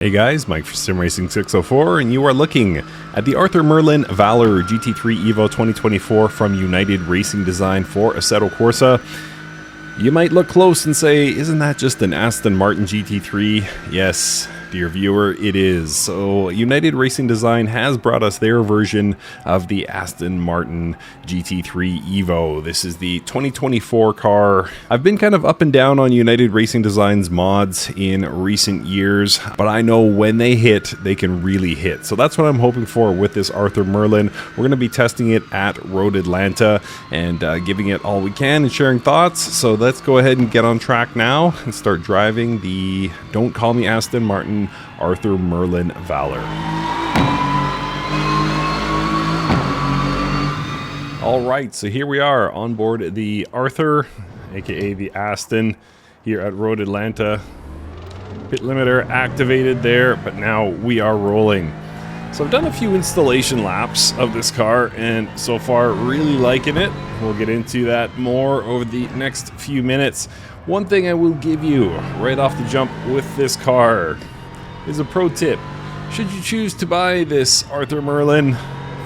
Hey guys, Mike for SimRacing604, and you are looking at the Arthur Merlin Valor GT3 Evo 2024 from United Racing Design for Assetto Corsa. You might look close and say, isn't that just an Aston Martin GT3? Yes, dear viewer, it is. So United Racing Design has brought us their version of the Aston Martin GT3 Evo. This is the 2024 car. I've been kind of up and down on United Racing Design's mods in recent years, but I know when they hit, they can really hit. So that's what I'm hoping for with this Arthur Merlin. We're going to be testing it at Road Atlanta and giving it all we can and sharing thoughts. So let's go ahead and get on track now and start driving the Don't Call Me Aston Martin Arthur Merlin Valor. All right, so here we are on board the Arthur, aka the Aston, here at Road Atlanta. Pit limiter activated there, but now we are rolling. So I've done a few installation laps of this car, and so far really liking it. We'll get into that more over the next few minutes. One thing I will give you right off the jump with this car is a pro tip. Should you choose to buy this Arthur Merlin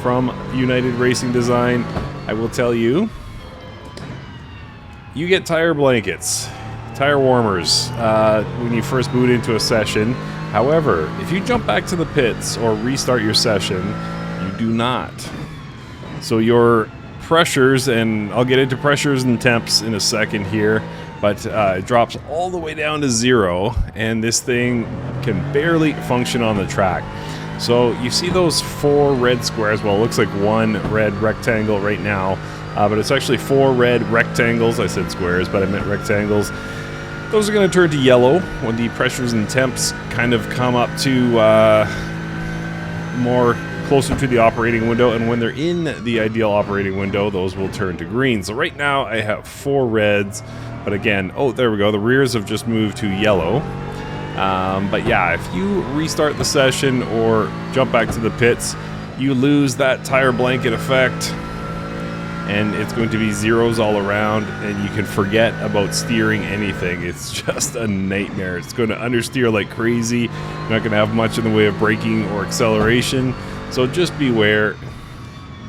from United Racing Design, I will tell you, you get tire blankets, tire warmers when you first boot into a session. However, if you jump back to the pits or restart your session, you do not. So your pressures, and I'll get into pressures and temps in a second here, but it drops all the way down to 0, and this thing can barely function on the track. So you see those 4 red squares. Well, it looks like 1 red rectangle right now, but it's actually 4 red rectangles. I said squares, but I meant rectangles. Those are going to turn to yellow when the pressures and temps kind of come up to more closer to the operating window, and when they're in the ideal operating window, those will turn to green. So right now I have 4 reds, but again, oh, there we go, the rears have just moved to yellow. But yeah, if you restart the session or jump back to the pits, you lose that tire blanket effect, and it's going to be zeros all around, and you can forget about steering anything. It's just a nightmare. It's going to understeer like crazy. You're not going to have much in the way of braking or acceleration. So just beware.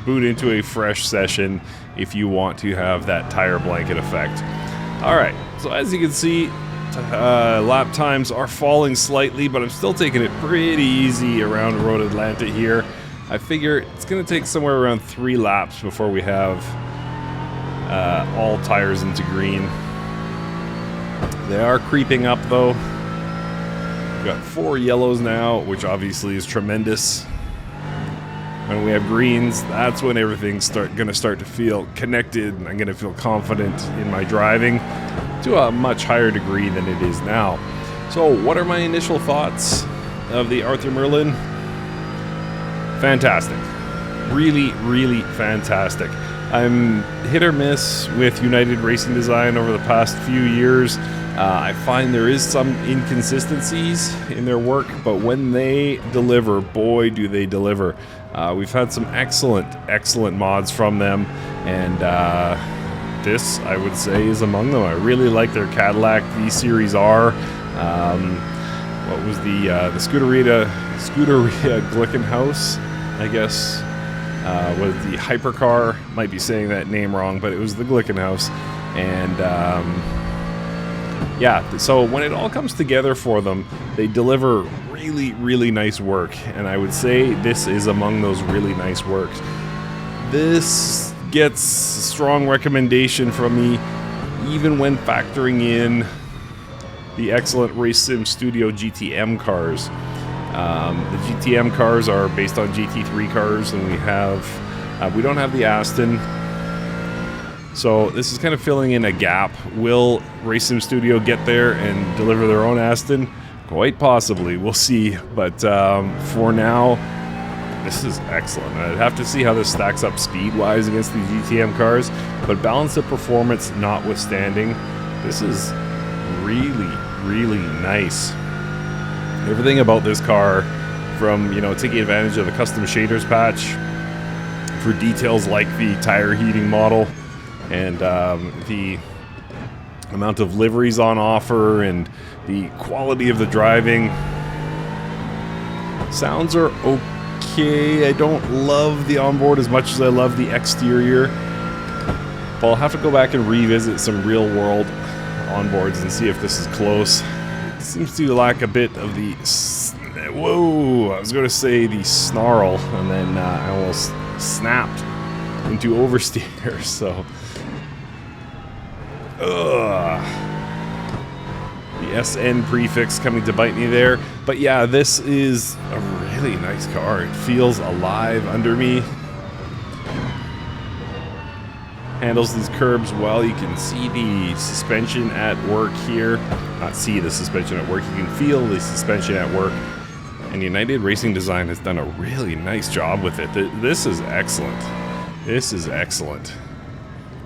Boot into a fresh session if you want to have that tire blanket effect. All right, so as you can see, lap times are falling slightly, but I'm still taking it pretty easy around Road Atlanta here. I figure it's going to take somewhere around 3 laps before we have all tires into green. They are creeping up though. We've got 4 yellows now, which obviously is tremendous. When we have greens, that's when everything's going to start to feel connected, and I'm going to feel confident in my driving to a much higher degree than it is now. So what are my initial thoughts of the Arthur Merlin? Fantastic. Really, really fantastic. I'm hit or miss with United Racing Design over the past few years. I find there is some inconsistencies in their work, but when they deliver, boy, do they deliver. We've had some excellent mods from them, and this, I would say, is among them. I really like their Cadillac V-Series R. What was the Scuderia Glickenhaus, I guess, was the hypercar. Might be saying that name wrong, but it was the Glickenhaus. And yeah, so when it all comes together for them, they deliver really, really nice work. And I would say this is among those really nice works. This gets strong recommendation from me, even when factoring in the excellent Race Sim Studio GTM cars. The GTM cars are based on GT3 cars, and we don't have the Aston. So this is kind of filling in a gap. Will Race Sim Studio get there and deliver their own Aston? Quite possibly, we'll see. But for now, this is excellent. I'd have to see how this stacks up speed-wise against the GTM cars, but balance of performance notwithstanding, this is really, really nice. Everything about this car, from taking advantage of the custom shaders patch for details like the tire heating model and the amount of liveries on offer and the quality of the driving, Sounds are okay. I don't love the onboard as much as I love the exterior. But I'll have to go back and revisit some real world onboards and see if this is close. It seems to lack a bit of the... Whoa! I was going to say the snarl, and then I almost snapped into oversteer, so... Ugh. The SN prefix coming to bite me there. But yeah, this is a really nice car. It feels alive under me. Handles these curbs well. You can see the suspension at work here. Not see the suspension at work. You can feel the suspension at work. And United Racing Design has done a really nice job with it. This is excellent. This is excellent.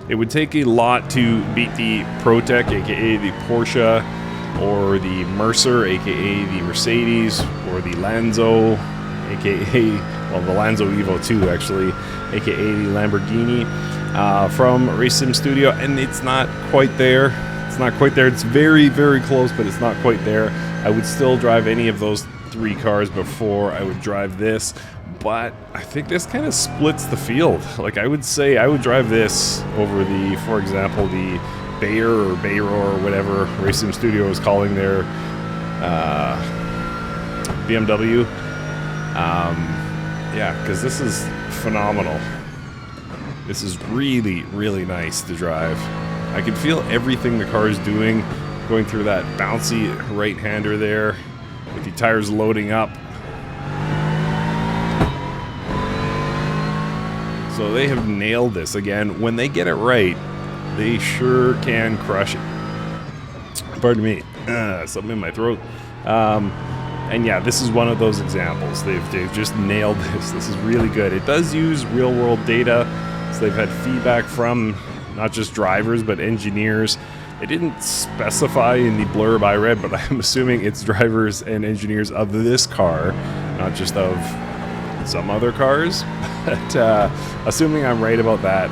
It would take a lot to beat the Protec, aka the Porsche, or the Mercer, aka the Mercedes, or the Lanzo, aka, well, the Lanzo Evo 2 actually, aka the Lamborghini, from Race Sim Studio, and it's not quite there. It's not quite there. It's very, very close, but it's not quite there. I would still drive any of those 3 cars before I would drive this, but I think this kind of splits the field. Like, I would say I would drive this over the, for example, the Bayer or Bayro or whatever Race Sim Studio is calling their BMW. Yeah, because this is phenomenal. This is really, really nice to drive. I can feel everything the car is doing, going through that bouncy right-hander there, with the tires loading up. So they have nailed this again. When they get it right, they sure can crush it. Pardon me, something in my throat. And yeah, this is one of those examples. They've just nailed this. This is really good. It does use real-world data, so they've had feedback from not just drivers but engineers. They didn't specify in the blurb I read, but I'm assuming it's drivers and engineers of this car, not just of some other cars. But assuming I'm right about that,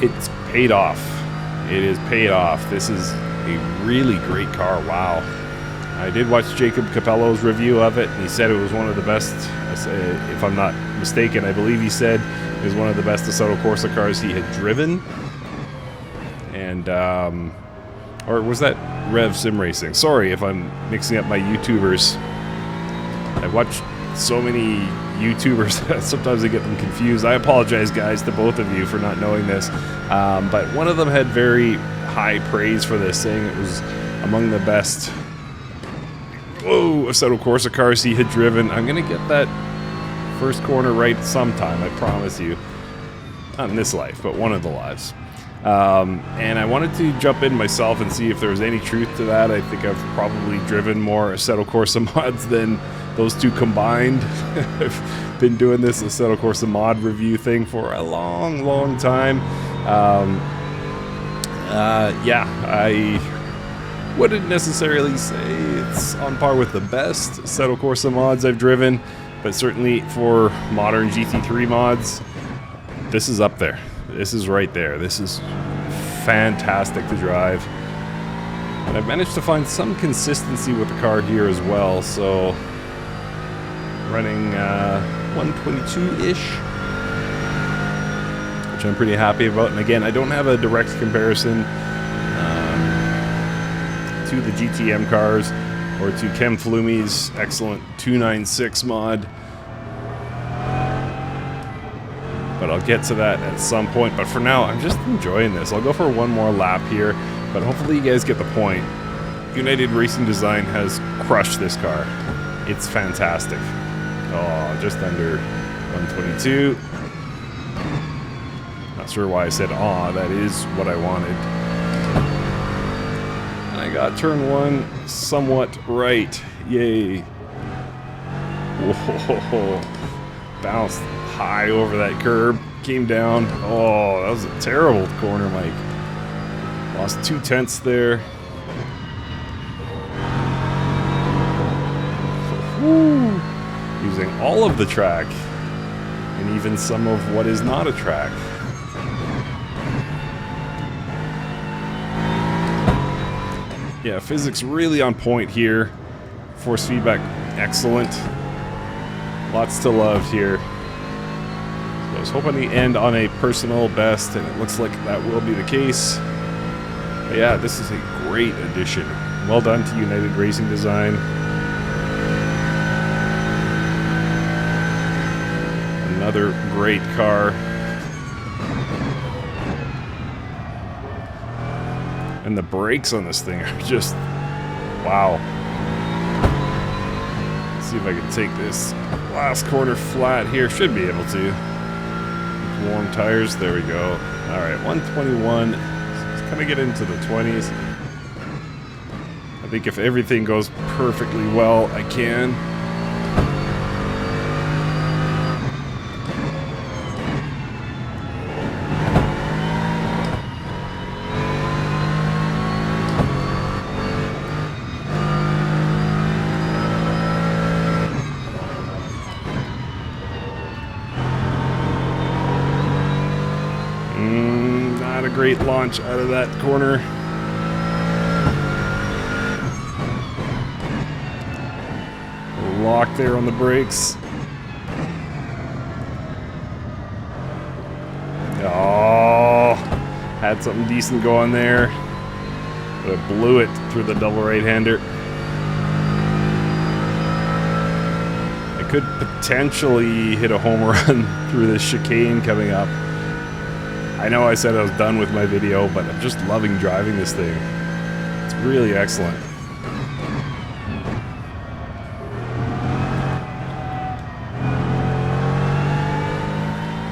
it's paid off. It is paid off. This is a really great car. Wow. I did watch Jacob Capello's review of it, and he said it was one of the best, if I'm not mistaken, I believe he said it was one of the best Assetto Corsa cars he had driven. And, or was that Rev Sim Racing? Sorry if I'm mixing up my YouTubers. I watch so many YouTubers that sometimes I get them confused. I apologize, guys, to both of you for not knowing this. But one of them had very high praise for this, saying it was among the best Assetto Corsa cars he had driven. I'm going to get that first corner right sometime, I promise you. Not in this life, but one of the lives. And I wanted to jump in myself and see if there was any truth to that. I think I've probably driven more Assetto Corsa mods than those two combined. I've been doing this Assetto Corsa mod review thing for a long, long time. Yeah, I wouldn't necessarily say it's on par with the best Assetto Corsa mods I've driven, but certainly for modern GT3 mods, this is up there. This is right there. This is fantastic to drive. And I've managed to find some consistency with the car here as well, so running 122-ish, which I'm pretty happy about. And again, I don't have a direct comparison to the GTM cars or to Kem Flumi's excellent 296 mod, but I'll get to that at some point. But for now, I'm just enjoying this. I'll go for one more lap here, but hopefully you guys get the point. United Racing Design has crushed this car. It's fantastic. Oh, just under 122. Not sure why I said aw, that is what I wanted. And I got turn one somewhat right. Yay. Whoa. Bounced high over that curb, came down. Oh, that was a terrible corner, Mike. Lost 2/10 there. Woo. Using all of the track, and even some of what is not a track. Yeah, physics really on point here. Force feedback, excellent. Lots to love here. So I was hoping to end on a personal best, and it looks like that will be the case. But yeah, this is a great addition. Well done to United Racing Design. Another great car. And the brakes on this thing are just, wow. Let's see if I can take this last corner flat here. Should be able to. Warm tires, there we go. All right, 121. Let's kind of get into the 20s. I think if everything goes perfectly well, I can. Not a great launch out of that corner. Lock there on the brakes. Oh, had something decent going there, but I blew it through the double right-hander. I could potentially hit a home run through this chicane coming up. I know I said I was done with my video, but I'm just loving driving this thing. It's really excellent.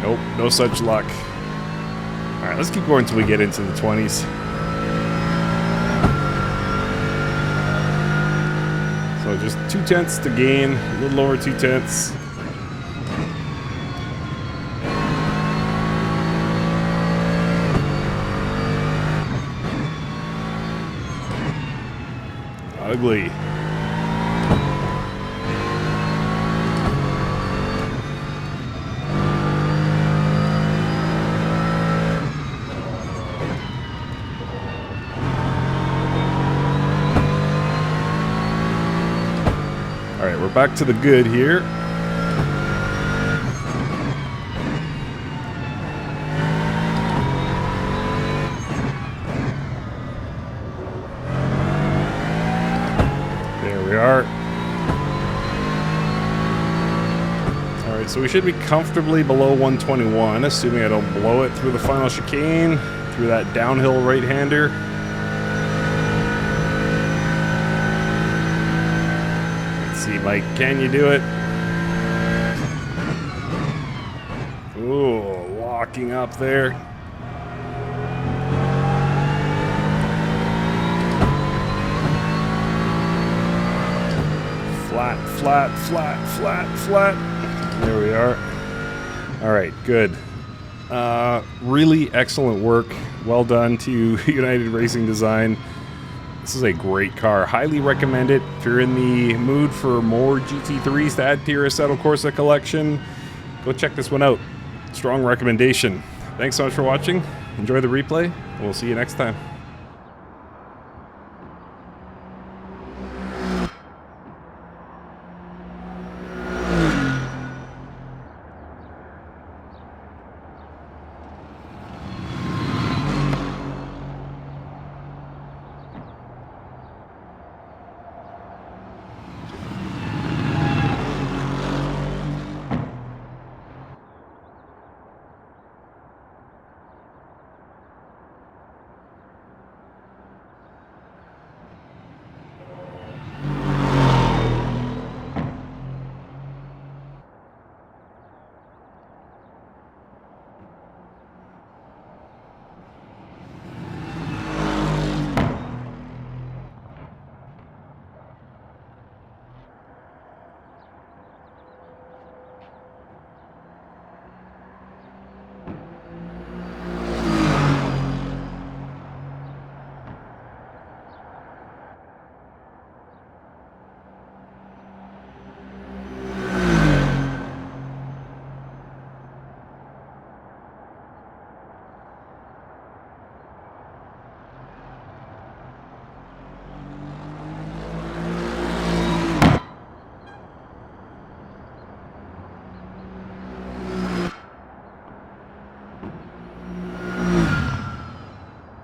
Nope, no such luck. Alright, let's keep going until we get into the 20s. So just 0.2 to gain, a little over 0.2. Ugly. All right, we're back to the good here. We are. Alright, so we should be comfortably below 121, assuming I don't blow it through the final chicane, through that downhill right-hander. Let's see, Mike, can you do it? Ooh, locking up there. Flat, flat, flat, flat, flat. There we are. All right, good. Really excellent work. Well done to United Racing Design. This is a great car. Highly recommend it. If you're in the mood for more GT3s to add to your Assetto Corsa collection, go check this one out. Strong recommendation. Thanks so much for watching. Enjoy the replay. We'll see you next time.